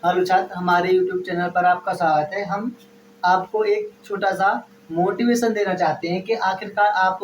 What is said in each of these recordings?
Hello छात्र, हमारे YouTube channel पर आपका स्वागत है। हम आपको एक छोटा सा मोटिवेशन देना चाहते हैं कि आखिरकार आप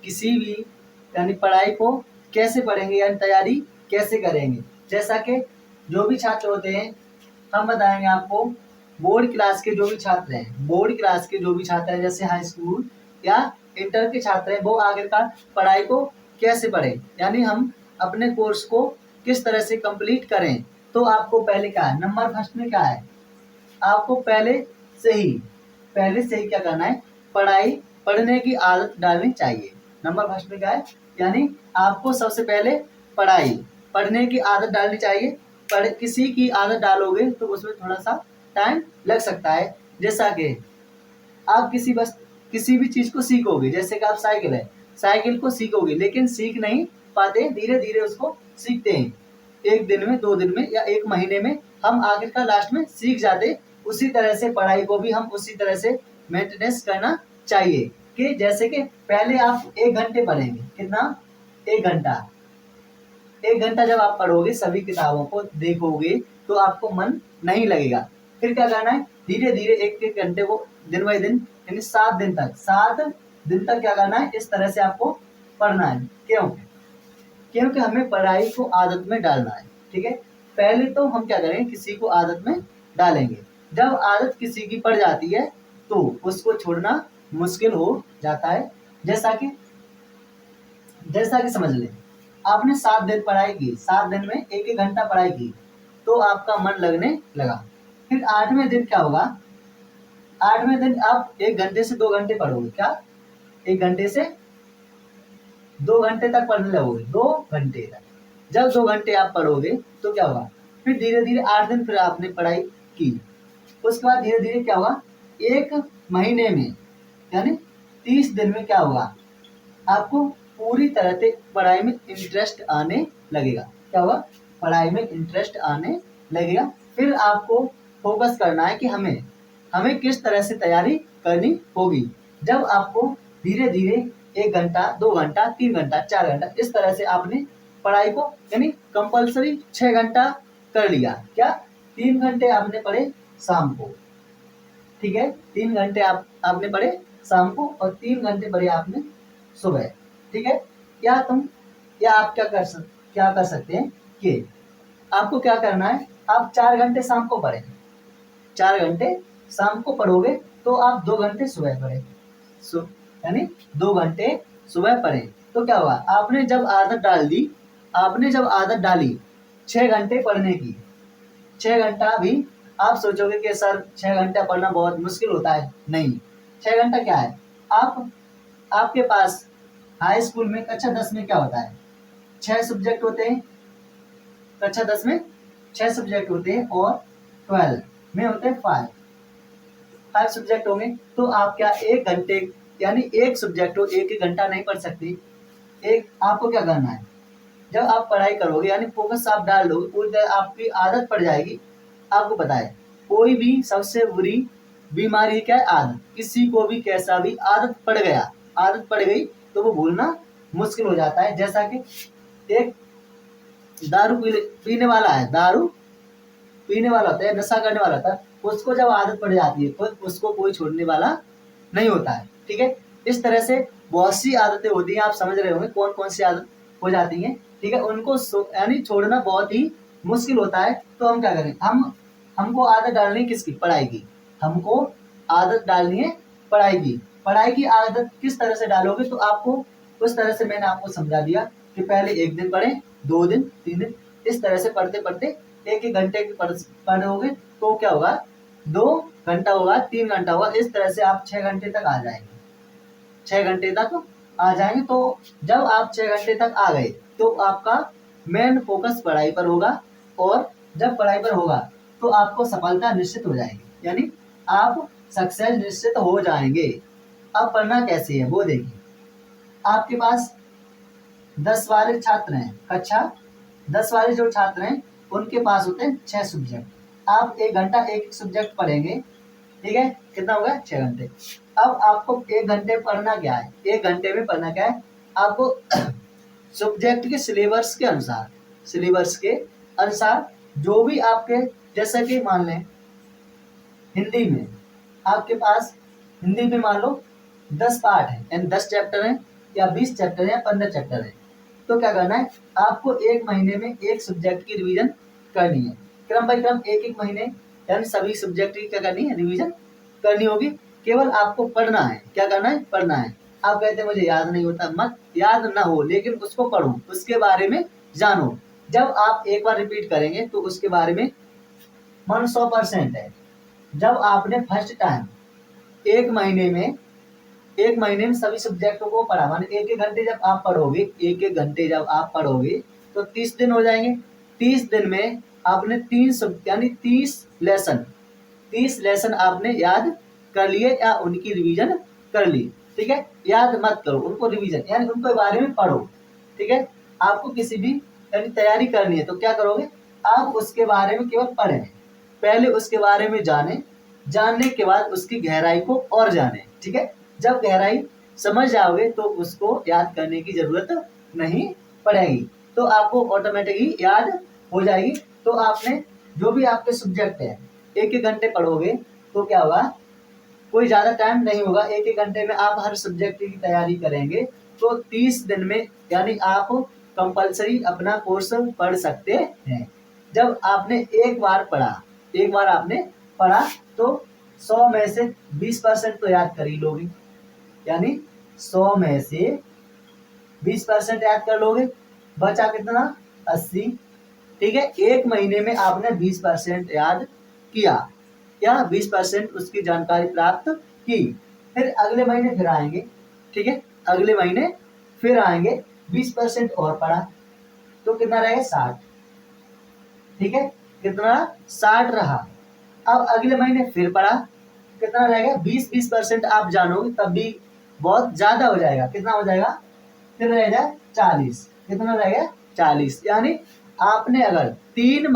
किसी भी यानी पढ़ाई को कैसे पढ़ेंगे यानी तैयारी कैसे करेंगे। जैसा कि जो भी छात्र होते हैं हम बताएंगे आपको। बोर्ड क्लास के जो भी छात्र हैं, बोर्ड क्लास के जो भी छात्र हैं जैसे हाई स्कूल या इंटर के छात्र हैं, वो आखिरकार पढ़ाई को कैसे पढ़ें यानी हम अपने कोर्स को किस तरह से कंप्लीट करें। तो आपको पहले क्या है, नंबर फर्स्ट में क्या है, आपको पहले से ही क्या करना है, पढ़ने की आदत डालनी चाहिए। नंबर फर्स्ट में क्या है, यानी आपको सबसे पहले पढ़ने की आदत डालनी चाहिए। किसी की आदत डालोगे तो उसमें थोड़ा सा टाइम लग सकता है। जैसा कि आप किसी भी चीज को सीखोगे, जैसे कि आप साइकिल को सीखोगे लेकिन सीख नहीं पाते, धीरे धीरे उसको सीखते हैं। एक दिन में, 2 दिन में या 1 महीने में हम आखिरकार लास्ट में सीख जाते। उसी तरह से पढ़ाई को भी हम उसी तरह से मेंटेनेंस करना चाहिए कि जैसे कि पहले आप 1 घंटे पढ़ेंगे। कितना? 1 घंटा। 1 घंटा जब आप पढ़ोगे, सभी किताबों को देखोगे तो आपको मन नहीं लगेगा। फिर क्या करना है, धीरे धीरे 1-1 घंटे को दिन बाई दिन यानी 7 दिन तक क्या करना है, इस तरह से आपको पढ़ना है। क्योंकि हमें पढ़ाई को आदत में डालना है। ठीक है, पहले तो हम क्या करेंगे, किसी को आदत में डालेंगे। जब आदत किसी की पड़ जाती है तो उसको छोड़ना मुश्किल हो जाता है। जैसा कि समझ लें, आपने 7 दिन पढ़ाई की, 7 दिन में 1-1 घंटा पढ़ाई की तो आपका मन लगने लगा। फिर 8वें दिन क्या होगा, 8वें दिन आप 1 घंटे से 2 घंटे पढ़ोगे। क्या? 1 घंटे से 2 घंटे तक पढ़ने लगोगे। 2 घंटे तक जब 2 घंटे आप पढ़ोगे तो क्या होगा, फिर धीरे धीरे 8 दिन फिर आपने पढ़ाई की। उसके बाद धीरे धीरे क्या होगा, 1 महीने में यानी 30 दिन में क्या होगा, आपको पूरी तरह से पढ़ाई में इंटरेस्ट आने लगेगा। क्या होगा, पढ़ाई में इंटरेस्ट आने लगेगा। फिर आपको फोकस करना है कि हमें किस तरह से तैयारी करनी होगी। जब आपको धीरे धीरे 1 घंटा, 2 घंटा, 3 घंटा, 4 घंटा इस तरह से आपने पढ़ाई को यानी कंपल्सरी 6 घंटा कर लिया। क्या? 3 घंटे आपने पढ़े शाम को। ठीक है, 3 घंटे आपने पढ़े शाम को और 3 घंटे पढ़े आपने सुबह। ठीक है, या आप क्या कर सकते हैं कि आपको क्या करना है, आप 4 घंटे शाम को पढ़ें। 4 घंटे शाम को पढ़ोगे तो आप 2 घंटे सुबह पढ़ें। यानी 2 घंटे सुबह पढ़ें तो क्या हुआ, आपने जब आदत डाली 6 घंटे पढ़ने की। 6 घंटा भी आप सोचोगे कि सर 6 घंटा पढ़ना बहुत मुश्किल होता है। नहीं, 6 घंटा क्या है, आपके पास हाई स्कूल में कक्षा 10 में क्या होता है, 6 सब्जेक्ट होते हैं। कक्षा 10 में 6 सब्जेक्ट होते हैं और 12 में होते हैं 5 सब्जेक्ट होंगे। तो आप क्या 1 घंटे यानी 1 सब्जेक्ट हो 1-1 घंटा नहीं पढ़ सकते। आपको क्या करना है, जब आप पढ़ाई करोगे यानी फोकस आप डाल दोगे, पूरी तरह आपकी आदत पड़ जाएगी। आपको पता है कोई भी सबसे बुरी बीमारी क्या है, आदत। किसी को भी कैसा भी आदत पड़ गई तो वो भूलना मुश्किल हो जाता है। जैसा कि एक दारू पीने वाला है, दारू पीने वाला होता है, नशा करने वाला होता है, उसको जब आदत पड़ जाती है तो उसको कोई छोड़ने वाला नहीं होता है। ठीक है, इस तरह से बहुत सी आदतें होती हैं, आप समझ रहे होंगे कौन कौन सी आदत हो जाती हैं। ठीक है, उनको यानी छोड़ना बहुत ही मुश्किल होता है। तो हम क्या करें, हमको आदत डालनी किसकी, पढ़ाई की। हमको आदत डालनी है पढ़ाई की। पढ़ाई की आदत किस तरह से डालोगे, तो आपको उस तरह से मैंने आपको समझा दिया कि पहले 1 दिन पढ़ें, 2 दिन, 3 दिन, इस तरह से पढ़ते पढ़ते 1-1 घंटे की पढ़ोगे तो क्या होगा, 2 घंटा होगा, 3 घंटा होगा, इस तरह से आप 6 घंटे तक आ जाएंगे। 6 घंटे तक आ जाएंगे। तो जब आप 6 घंटे तक आ गए तो आपका मेन फोकस पढ़ाई पर होगा और जब पढ़ाई पर होगा तो आपको सफलता निश्चित हो जाएगी, यानी आप सक्सेस निश्चित हो जाएंगे। अब पढ़ना कैसे है वो देखिए। आपके पास 10 वाले छात्र हैं, कक्षा 10 वाले जो छात्र हैं उनके पास होते हैं 6 सब्जेक्ट। आप 1 घंटा एक सब्जेक्ट पढ़ेंगे। ठीक है, कितना होगा, 6 घंटे। अब आपको 1 घंटे पढ़ना क्या है, 1 घंटे में पढ़ना क्या है, आपको सब्जेक्ट के सिलेबस के अनुसार जो भी आपके जैसा कि मान लें हिंदी में आपके पास, हिंदी में मान लो 10 पार्ट है, यानी 10 चैप्टर हैं या 20 चैप्टर है या 15 चैप्टर है। तो क्या करना है, आपको एक महीने में एक सब्जेक्ट की रिवीजन करनी है, क्रम बाई क्रम एक एक महीने, यानी सभी सब्जेक्ट की क्या करनी है, रिवीजन करनी होगी। केवल आपको पढ़ना है, क्या करना है, पढ़ना है। आप कहते हैं मुझे याद नहीं होता, मत याद ना हो लेकिन उसको पढ़ो, उसके बारे में जानो। जब आप एक बार रिपीट करेंगे तो उसके बारे में मन 100% है। जब आपने फर्स्ट टाइम एक महीने में सभी सब्जेक्टों को पढ़ा, माने एक एक घंटे जब आप पढ़ोगे, एक एक घंटे जब आप पढ़ोगे तो 30 दिन हो जाएंगे। 30 दिन में आपने 3 यानी 30 लेसन आपने याद कर लिए या उनकी रिवीजन कर ली। ठीक है, याद मत करो उनको, रिवीजन यानी उनके बारे में पढ़ो। ठीक है, आपको किसी भी यानी तैयारी करनी है तो क्या करोगे, आप उसके बारे में केवल पढ़ें, पहले उसके बारे में जाने, जानने के बाद उसकी गहराई को और जाने। ठीक है, जब गहराई समझ जाओगे तो उसको याद करने की जरूरत नहीं पड़ेगी, तो आपको ऑटोमेटिकली याद हो जाएगी। तो आपने जो भी आपके सब्जेक्ट है एक एक घंटे पढ़ोगे तो क्या होगा, कोई ज्यादा टाइम नहीं होगा, एक एक घंटे में आप हर सब्जेक्ट की तैयारी करेंगे तो 30 दिन में यानी आप कंपलसरी अपना कोर्स पढ़ सकते हैं। जब आपने एक बार पढ़ा, एक बार आपने पढ़ा तो 100 में से 20% तो याद कर ही लोगे, यानी 100 में से 20% याद कर लोगे, बचा कितना, 80। ठीक है, एक महीने में आपने 20% याद किया या 20% उसकी जानकारी प्राप्त की। फिर अगले महीने फिर आएंगे, ठीक है, अगले महीने फिर आएंगे, 20% और पढ़ा तो कितना रहेगा, 60। ठीक है, कितना, 60 रहा। अब अगले महीने फिर पढ़ा, कितना रहेगा, 20% आप जानोगे तब भी बहुत ज्यादा हो जाएगा, कितना हो जाएगा, फिर रहेगा 40। कितना रहेगा, 40। यानी आपने अगर 3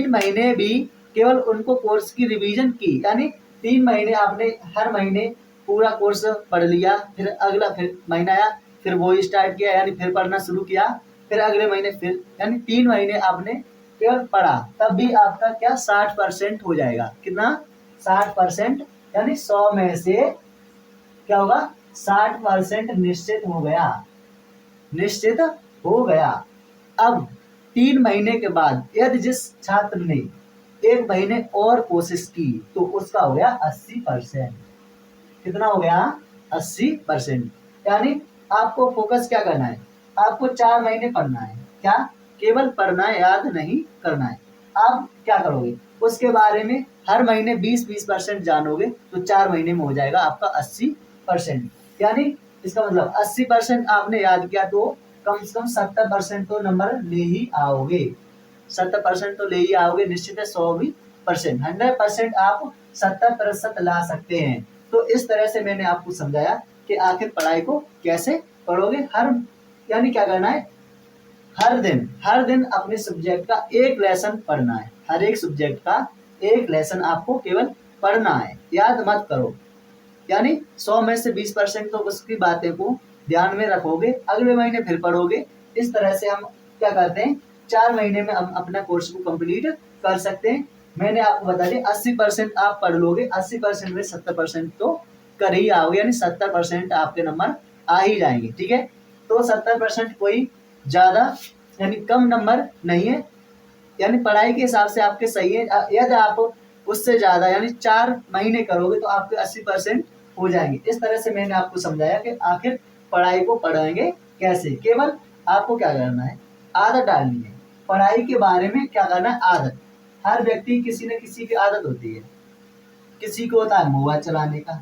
महीने भी केवल उनको कोर्स की रिवीजन की, यानी 3 महीने आपने हर महीने पूरा कोर्स पढ़ लिया, फिर अगला फिर महीना आया, फिर वो स्टार्ट किया यानी फिर पढ़ना शुरू किया, फिर अगले महीने फिर, यानी 3 महीने आपने केवल पढ़ा, तब भी आपका क्या, 60% हो जाएगा। कितना, 60%, यानी 100 में से क्या होगा, 60% निश्चित हो गया, निश्चित हो गया। अब 3 महीने के बाद यदि जिस छात्र ने 1 महीने और कोशिश की तो उसका हो गया 80%। कितना हो गया, 80%। यानी आपको फोकस क्या करना है, आपको 4 महीने पढ़ना है, क्या, केवल पढ़ना है, याद नहीं करना है। आप क्या करोगे, उसके बारे में हर महीने 20% जानोगे तो 4 महीने में हो जाएगा आपका 80%। यानी इसका मतलब 80% आपने याद किया तो कम से कम 70% तो नंबर ले ही आओगे, 70% तो ले ही आओगे, निश्चित है। 100% 100% आप 70% ला सकते हैं। तो इस तरह से मैंने आपको समझाया कि आखिर पढ़ाई को कैसे पढ़ोगे। हर यानी क्या करना है, हर दिन अपने सब्जेक्ट का एक लेसन पढ़ना है, हर एक सब्जेक्ट का एक लेसन आपको केवल पढ़ना है, याद मत करो। यानी 100 में से 20% तो उसकी बातें को ध्यान में रखोगे, अगले महीने फिर पढ़ोगे। इस तरह से हम क्या करते हैं, 4 महीने में हम अपना कोर्स को कंप्लीट कर सकते हैं। मैंने आपको बता दिया 80% आप पढ़ लोगे, 80% में 70% तो कर ही आओगे, यानी 70% आपके नंबर आ ही जाएंगे। ठीक है, तो 70% कोई ज्यादा यानी कम नंबर नहीं है, यानी पढ़ाई के हिसाब से आपके सही है। यदि आप उससे ज्यादा यानी 4 महीने करोगे तो आपके 80% हो जाएंगे। इस तरह से मैंने आपको समझाया कि आखिर पढ़ाई को पढ़ेंगे कैसे। केवल आपको क्या करना है, आदत डालनी है, पढ़ाई के बारे में क्या करना है, आदत। हर व्यक्ति किसी न किसी की आदत होती है, किसी को होता है मोबाइल चलाने का,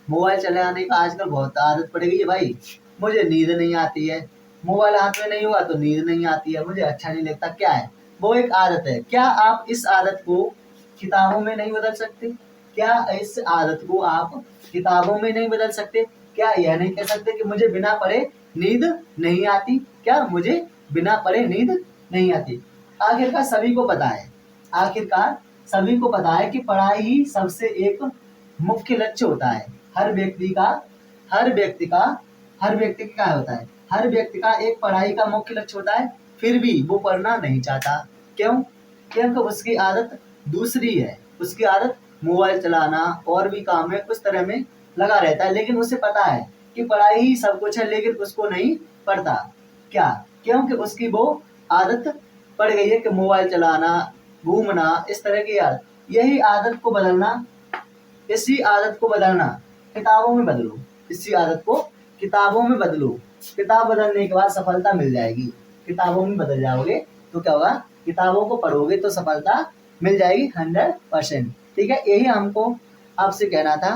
मोबाइल चलाने का आजकल बहुत आदत पड़ गई है भाई, मुझे नींद नहीं आती है, मोबाइल हाथ में नहीं हुआ तो नींद नहीं आती है, मुझे अच्छा नहीं लगता, क्या है, वो एक आदत है। क्या आप इस आदत को किताबों में नहीं बदल सकते, क्या इस आदत को आप किताबों में नहीं बदल सकते, क्या यह नहीं कह सकते कि मुझे बिना पढ़े नींद नहीं आती, क्या मुझे बिना पढ़े नींद नहीं आती। आखिरकार सभी को पता है, आखिरकार सभी को पता है कि पढ़ाई ही सबसे एक मुख्य लक्ष्य होता है। हर व्यक्ति का हर व्यक्ति का हर व्यक्ति का क्या होता है, हर व्यक्ति का एक पढ़ाई का मुख्य लक्ष्य होता है, फिर भी वो पढ़ना नहीं चाहता। क्यों, क्योंकि उसकी आदत दूसरी है, उसकी आदत मोबाइल चलाना और भी काम है उस तरह में लगा रहता है, लेकिन उसे पता है कि पढ़ाई ही सब कुछ है, लेकिन उसको नहीं पढ़ता। क्या? क्योंकि उसकी वो आदत पड़ गई है कि मोबाइल चलाना, घूमना, इस तरह की आदत। यही आदत को बदलना, इसी आदत को बदलना किताबों में बदलो, इसी आदत को किताबों में बदलो। किताब बदलने के बाद सफलता मिल जाएगी। किताबों में बदल जाओगे तो क्या होगा, किताबों को पढ़ोगे तो सफलता मिल जाएगी 100%। ठीक है, यही हमको आपसे कहना था।